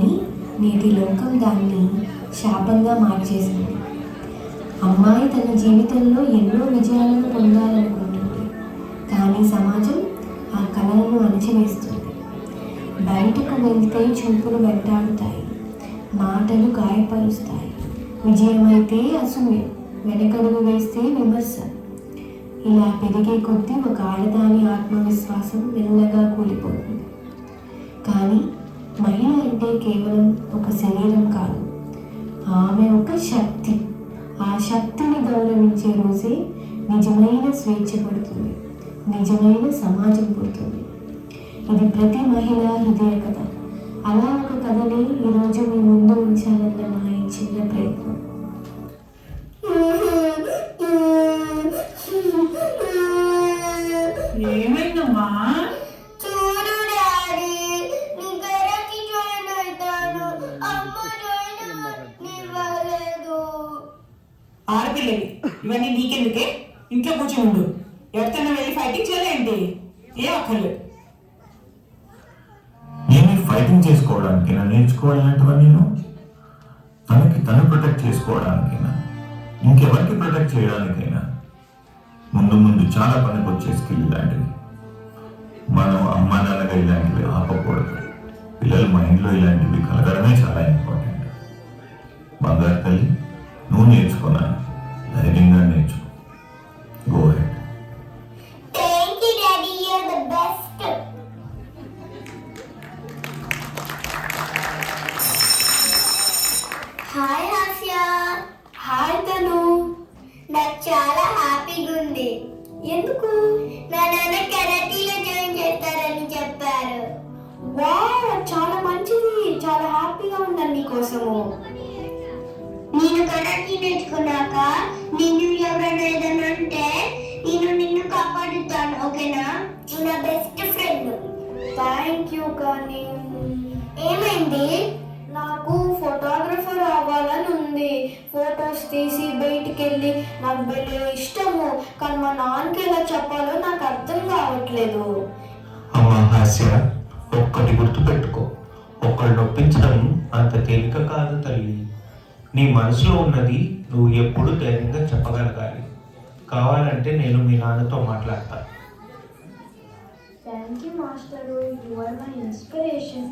కానీ నేటి లోకం దాన్ని శాపంగా మార్చేసింది. అమ్మాయి తన జీవితంలో ఎన్నో విజయాలను పొందాలనుకుంటుంది, కానీ సమాజం ఆ కళలను అణచివేస్తుంది. బయటకు వెళ్తే చూపులు వెంటాడుతాయి, మాటలు గాయపరుస్తాయి. విజయమైతే అసూయ, వెనకడుగు వేస్తే విమర్శ. ఇలా పెరిగే కొద్దీ ఒక ఆడదాని ఆత్మవిశ్వాసం మెల్లగా కూలిపోతుంది. కానీ మహిళ అంటే కేవలం ఒక శరీరం కాదు, ఆమె ఒక శక్తి. ఆ శక్తిని గౌరవించే రోజే నిజమైన స్వేచ్ఛ పడుతుంది, నిజమైన సమాజం పుడుతుంది. ఇది ప్రతి మహిళ హృదయ కథ. అలా ఒక కథని ఈరోజు మీ ముందు ఉంచాలన్న మా ఈ చిన్న ప్రయత్నం. ఏమైందమ్మా? చూడు డాడీ, నీ గరకి జాయిన్ అవుతాను. అమ్మ జాయిన్ అవ్వలేదు. ఆడపిల్లవి ఇవన్నీ నీకెందుకే? ఇంట్లో కూర్చొని ఉండు. ఎవరితోనే వెళ్ళి ఫైటింగ్ చేయలేంటి? ఏం అక్కర్లేదు. ఏమి ఫైటింగ్ చేసుకోవడానికైనా నేర్చుకోవాలంటవన్నీ తనకి తను ప్రొటెక్ట్ చేసుకోవడానికైనా ఇంకెవరికి ప్రొటెక్ట్ చేయడానికైనా ముందు ముందు చాలా పనికి వచ్చే స్కిల్ ఇలాంటివి. మనం అమ్మా నాన్నగా ఇలాంటివి ఆపకూడదు. పిల్లల మైండ్లో ఇలాంటివి కలగడమే చాలా ఇంపార్టెంట్. బంగారు తల్లి, నువ్వు నేర్చుకున్నాను, ధైర్యంగా నేర్చుకో. Go head. Thank you daddy, you are the best. Hi Hasya. Hi Tanu. నాకు చాలా హ్యాపీగా ఉంది. ఎందుకు? నా నాన్న కరాటీలో జాయిన్ చేస్తారని చెప్పారు. వావ్, చాలా మంచిది. చాలా హ్యాపీగా ఉన్నాను నీకోసము. నేను కరాటీ నేర్చుకున్నాక నిన్ను ఎవరైనా ఏదైనా అంటే నేను నిన్ను కాపాడుతాను, ఓకేనా? నువ్వు నా బెస్ట్ ఫ్రెండ్. Thank you. కానీ ఏమైంది? నాకు ఫోటోగ్రఫర్ అవ్వాలని ఉంది. ఫొటోస్ తీసి బయటికి వెళ్ళి నాకు భలే ఇష్టము. కానీ మా నాన్నకి ఎలా చెప్పాలో నాకు అర్థం కావట్లేదు. అమ్మా హాస్య, ఒక్కటి గుర్తుపెట్టుకో, ఒకళ్ళు నొప్పించడం అంత తేలిక కాదు తల్లి. నీ మనసులో ఉన్నది నువ్వు ఎప్పుడు ధైర్యంగా చెప్పగలగాలి. కావాలంటే నేను మీ నాన్నతో మాట్లాడతా. Thank you master, you are my inspiration.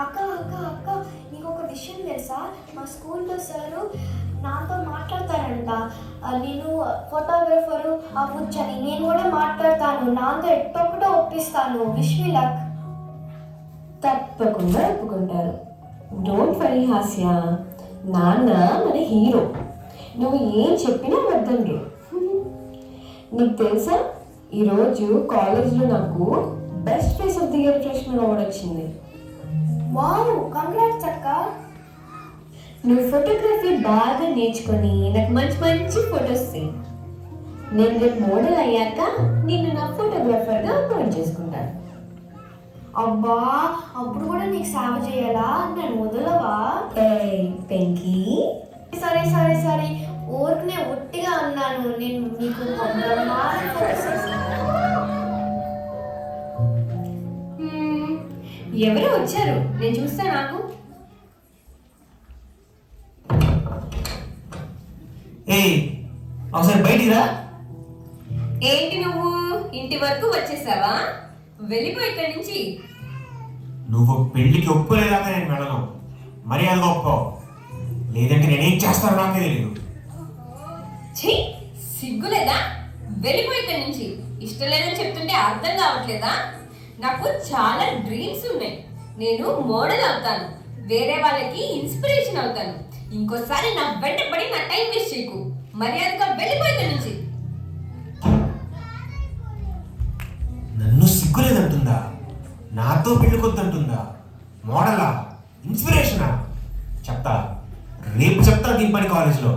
అక్క అక్క అక్క, నీకు ఒక విషయం తెలుసా? మా స్కూల్లో సారు నాతో మాట్లాడతారంట. నేను ఫోటోగ్రఫరు అవ్వచ్చని. నేను కూడా మాట్లాడతాను, నాతో ఎట్టొక్కటో ఒప్పిస్తాను. Wish me luck. తప్పకుండా ఒప్పుకుంటారు. డోంట్ వరీ హాస్య, నాన్న మన హీరో. నువ్వు ఏం చెప్పినా వద్దండ్రు. నీకు తెలుసా, ఈరోజు కాలేజ్లో నాకు best face of the year freshman award వచ్చింది. వావ్, కంగ్రాట్స్ అక్క. నువ్వు ఫోటోగ్రఫీ బాగా నేర్చుకొని నాకు మంచి మంచి ఫొటోస్ తీ. నేను రేపు మోడల్ అయ్యాక నిన్ను నా ఫోటోగ్రాఫర్గా అపాయింట్ చేసుకుంటాను. అబ్బా, అప్పుడు కూడా నీకు సేవ చేయాలా? నన్ను వదలవా? పెంకి. సరే సరే సరే, ఊరికనే ఒట్టిగా అన్నాను. నేను నీకు ఎవరో వచ్చారు, నేను చూస్తా. నాకు ఒకసారి బయటికి రా. ఏంటి నువ్వు ఇంటి వరకు వచ్చేసావా? వెళ్ళిపో ఇక్కడి నుంచి. నువ్వు పెళ్లికి ఒప్పుకోలేదాకా నేను వెళ్ళను. మర్యాదగా ఒప్పుకో, లేదంటే నేనేం చేస్తాను నాకే తెలియదు. ఛీ, సిగ్గులేదా? వెళ్ళిపో ఇక్కడి నుంచి. ఇష్టం లేదని చెప్తుంటే అర్థం కావట్లేదా? నాకు చాలా డ్రీమ్స్ ఉన్నాయి. నేను మోడల్ అవుతాను, వేరే వాళ్ళకి ఇన్స్పిరేషన్ అవుతాను. ఇంకోసారి నా వెంట పడి నా టైం వేస్ట్ చేయకు. మర్యాదగా వెళ్ళిపో ఇక్కడి నుంచి. నన్ను సిగ్గులేదంటుందా? నాతో పెళ్ళికొద్దంటుందా? మోడలా? ఇన్స్పిరేషనా? చెప్తా, రేపు చెప్తా దీని పని కాలేజ్లో.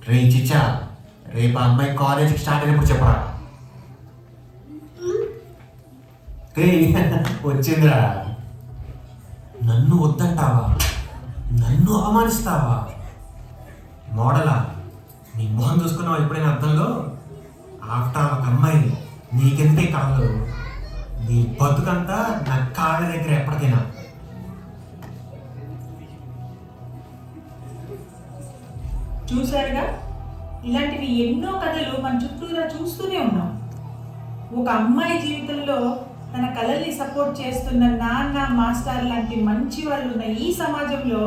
రే చిచ్చా, రేపు ఆ అమ్మాయి కాలేజీకి స్టార్ట్ అయినప్పుడు చెప్పరా. వచ్చిందిరా. నన్ను వద్దంటావా? నన్ను అవమానిస్తావా? మోడలా? నీ మొహం చూసుకున్నావు ఎప్పుడైనా అర్థంలో? ఆఫ్టర్ ఒక అమ్మాయి నీకెందుకే కళలు? నీ బతుకంతా నా కాళ్ళ దగ్గర ఎప్పటికైనా. చూశారుగా, ఇలాంటివి ఎన్నో కథలు మన చుట్టూరా చూస్తూనే ఉన్నాం. ఒక అమ్మాయి జీవితంలో తన కళల్ని సపోర్ట్ చేస్తున్న నాన్న, మాస్టర్ లాంటి మంచి వాళ్ళు ఉన్న ఈ సమాజంలో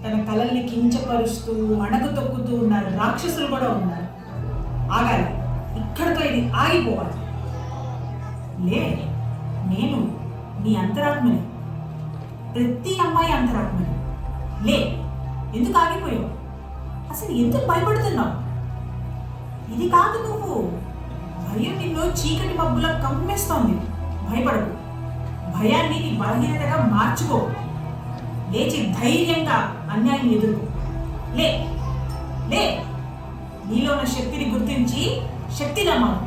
తన కళల్ని కించపరుస్తూ అణగు తొక్కుతూ ఉన్న రాక్షసులు కూడా ఉన్నారు. ఆగాలి, ఇక్కడితో ఇది ఆగిపోవాలి. లే, నేను నీ అంతరాత్మని, ప్రతి అమ్మాయి అంతరాత్మని. లే, ఎందుకు ఆగిపోయావు? అసలు ఎందుకు భయపడుతున్నావు? ఇది కాదు నువ్వు. భయం నిన్ను చీకటి మబ్బులా కమ్మేస్తోంది. భయపడకు. భయాన్ని నీ బలహీనతగా మార్చుకో. లేచి ధైర్యంగా అన్యాయం ఎదుర్కో. లే లే, నీలో ఉన్న శక్తిని గుర్తించి శక్తిగా మారు.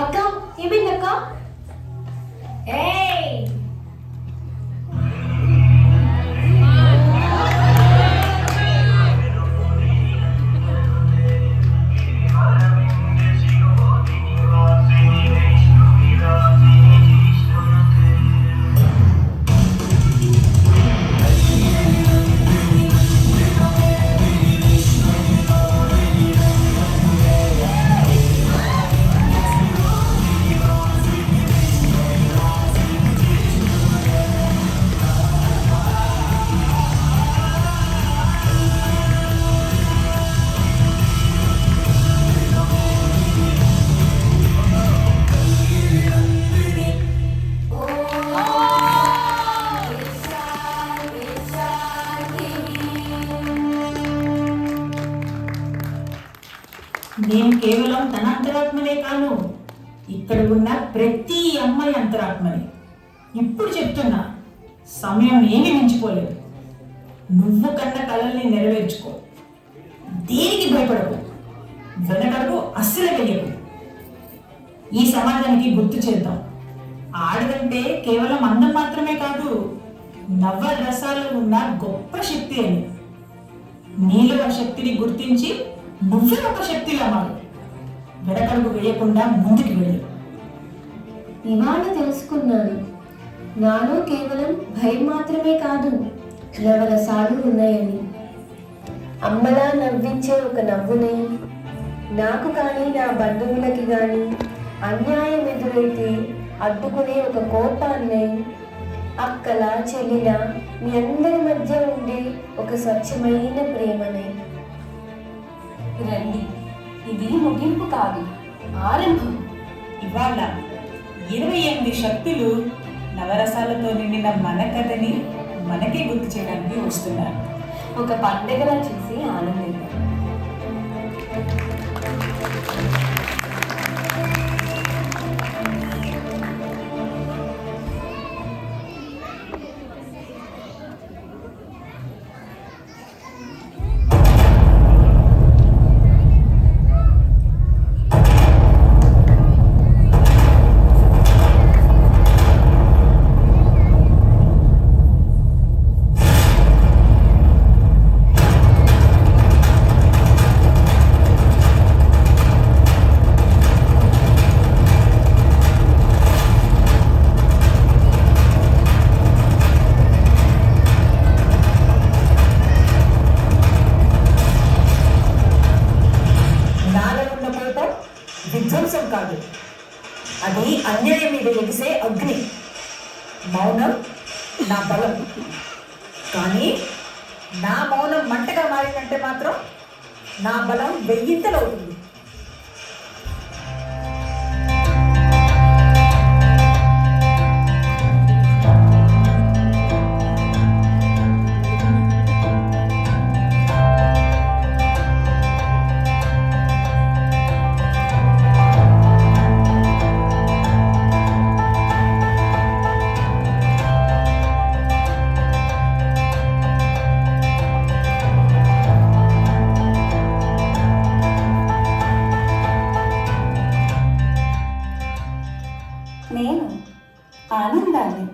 అక్క, ఏమైందక్క? ఏయ్, నేను కేవలం తన అంతరాత్మనే కాను, ఇక్కడ ఉన్న ప్రతి అమ్మాయి అంతరాత్మని. ఇప్పుడు చెప్తున్నా, సమయం ఏమీ మించిపోలేదు. నువ్వు కన్న కళల్ని నెరవేర్చుకో. దేనికి భయపడకు, వెనకడుగు అస్సలు వెయ్యకు. ఈ సమాజానికి గుర్తు చేద్దాం, ఆడదంటే కేవలం అందం మాత్రమే కాదు, నవ రసాలు ఉన్న గొప్ప శక్తి అని. నీలో ఆ శక్తిని గుర్తించి నువ్వే ఒక శక్తిగా మారు. వెనకడుగు వేయకుండా ముందుకు వెళ్ళు. ఇవాళ తెలుసుకున్నాను, నాలో కేవలం భయం మాత్రమే కాదు, నవరసాలు ఉన్నాయని. అమ్మలా నవ్వించే ఒక నవ్వునే, నాకు కానీ నా బంధువులకి కానీ అన్యాయం ఎదురైతే అడ్డుకునే ఒక కోపాన్నే, అక్కల చెల్లిల మీ అందరి మధ్య ఉండే ఒక స్వచ్ఛమైన ప్రేమనే. రండి, ఇది ముగింపు కాదు, ఆరంభం. ఇవాళ 28 శక్తులు నవరసాలతో నిండిన మన కథని మనకే గుర్తు చేయడానికి వస్తున్నారు. ఒక పండుగలా చూసి ఆనందిద్దాం. విధ్వంసం కాదు, అది అన్యాయం మీద ఎగిసే అగ్ని. మౌనం నా బలం, కానీ నా మౌనం మంటగా మారినంటే మాత్రం నా బలం వెయ్యింతలవుతుంది. నేను ఆనందాన్ని.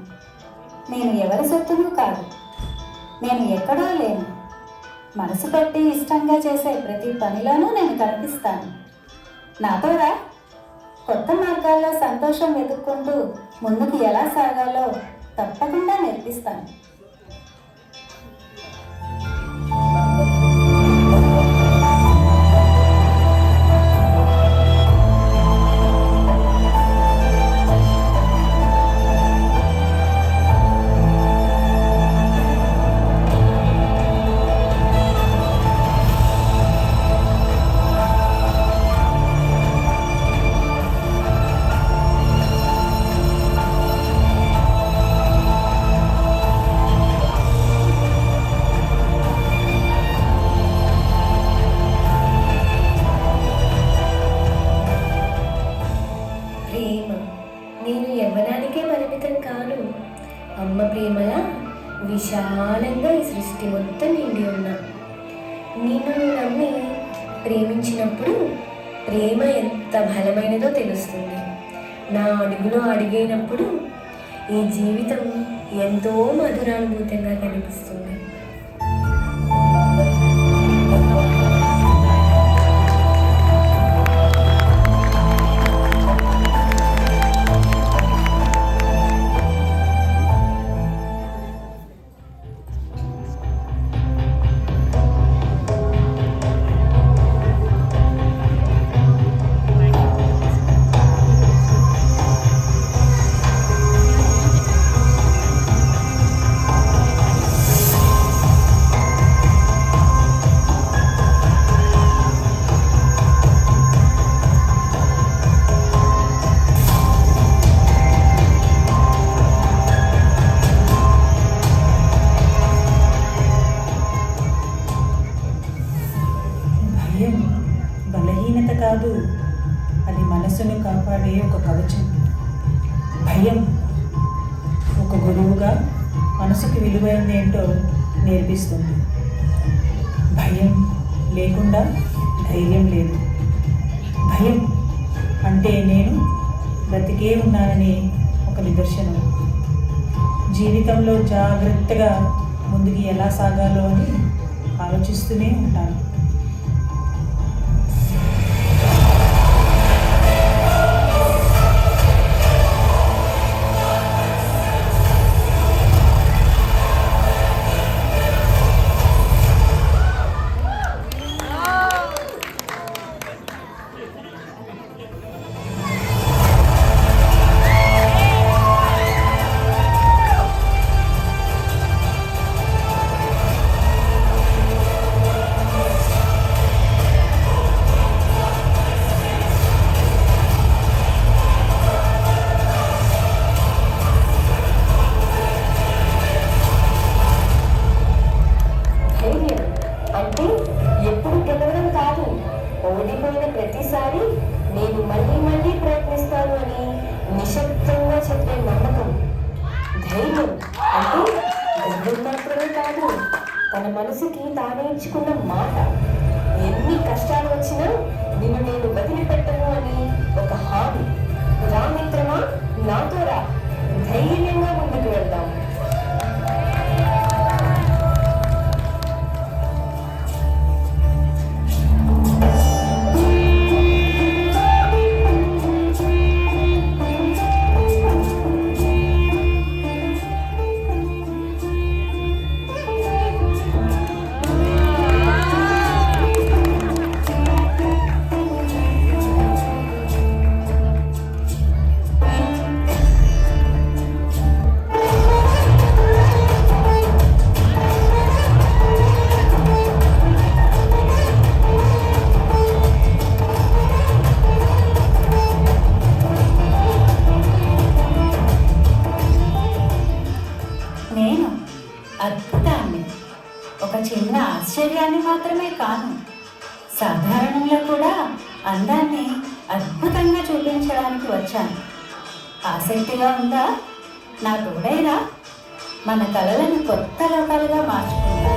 నేను ఎవరి సొత్తును కాదు, నేను ఎక్కడో లేను, మనసు పెట్టి ఇష్టంగా చేసే ప్రతి పనిలోనూ నేను కనిపిస్తాను. నాతో రా, కొత్త మార్గాల్లో సంతోషం వెతుక్కుంటూ ముందుకు ఎలా సాగాలో తప్పకుండా నేర్పిస్తాను. ప్రేమ నేను యవ్వనానికే పరిమితం కాను. అమ్మ ప్రేమలా విశాలంగా ఈ సృష్టి మొత్తం నిండి ఉన్నా. నిన్ను నమ్మి ప్రేమించినప్పుడు ప్రేమ ఎంత బలమైనదో తెలుస్తుంది. నా అడుగులో అడిగైనప్పుడు ఈ జీవితం ఎంతో మధురానుభూతంగా కనిపిస్తుంది. భయం బలహీనత కాదు, అది మనసును కాపాడే ఒక కవచం. భయం ఒక గురువుగా మనసుకు విలువైంది ఏంటో నేర్పిస్తుంది. భయం లేకుండా ధైర్యం లేదు. భయం అంటే నేను బ్రతికే ఉన్నానని ఒక నిదర్శనం. జీవితంలో జాగ్రత్తగా ముందుకు ఎలా సాగాలో అని ఆలోచిస్తూనే ఉంటాను. ధైర్యం అంటే ఎప్పుడు గెలవడం కాదు, ఓడిపోయిన ప్రతిసారి నేను మళ్ళీ మళ్ళీ ప్రయత్నిస్తాను అని నిశ్శబ్దంగా చెప్పే నమ్మకం. ధైర్యం అంటే గర్వం మాత్రమే కాదు, తన మనసుకి తానే ఇచ్చుకున్న మాట. ఎన్ని కష్టాలు వచ్చినా నిన్ను నేను వదిలిపెట్టను అని ఒక హామీ. రా మిత్రమా, నాతో రా, ధైర్యంగా ముందుకు వెళ్దాం. నేను అద్భుతాన్ని, ఒక చిన్న ఆశ్చర్యాన్ని మాత్రమే కాను, సాధారణంలో కూడా అందాన్ని అద్భుతంగా చూపించడానికి వచ్చాను. ఆసక్తిగా ఉందా? నా తోడైనా మన కళలను కొత్త లోకాలుగా మార్చుకుంటాను.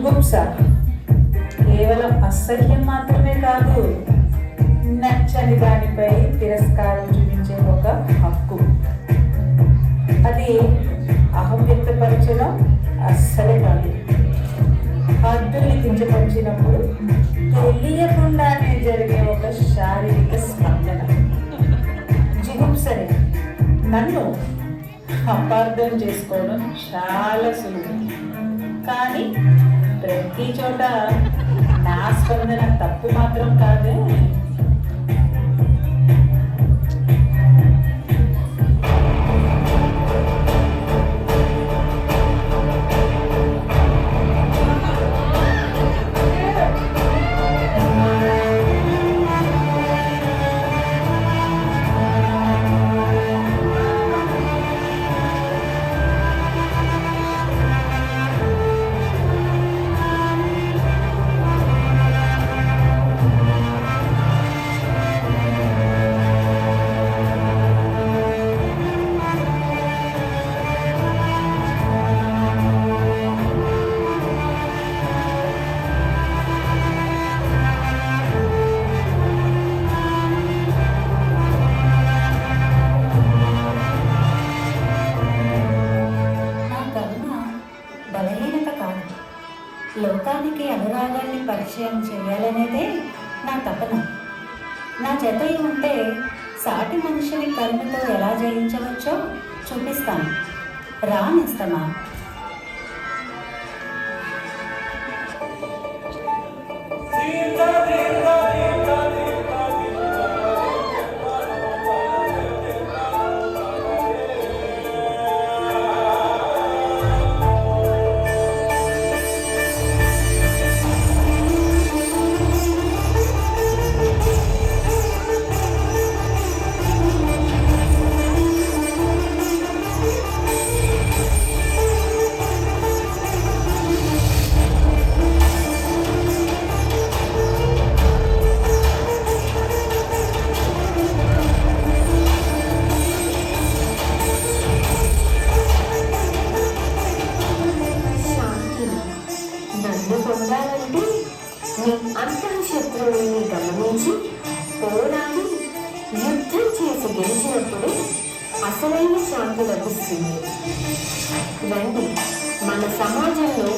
జుగుప్స కేవలం అసహ్యం మాత్రమే కాదు, నచ్చని దానిపై తిరస్కారం చూపించే ఒక హక్కు. అది అహం వ్యక్తపరచడం అస్సలే కాదు. హద్దుల్ని కించపరిచినప్పుడు తెలియకుండానే జరిగే ఒక శారీరక స్పందన. జిగుప్సని నన్ను అపార్థం చేసుకోవడం చాలా సులువు, కానీ ప్రతి చోట నా స్పందన తప్పు మాత్రం కాదే. లోకానికి అనురాగాన్ని పరిచయం చేయాలనేదే నా తపన. నా జత ఉంటే సాటి మనిషిని కరుణతో ఎలా జయించవచ్చో చూపిస్తాను. రానిస్తమా? పొందాలంటే నీ అంతఃశత్రువుని గమనించి పోరాడి యుద్ధం చేసి గెలిచినప్పుడు అసలైన శాంతి లభిస్తుంది. రండి, మన సమాజంలో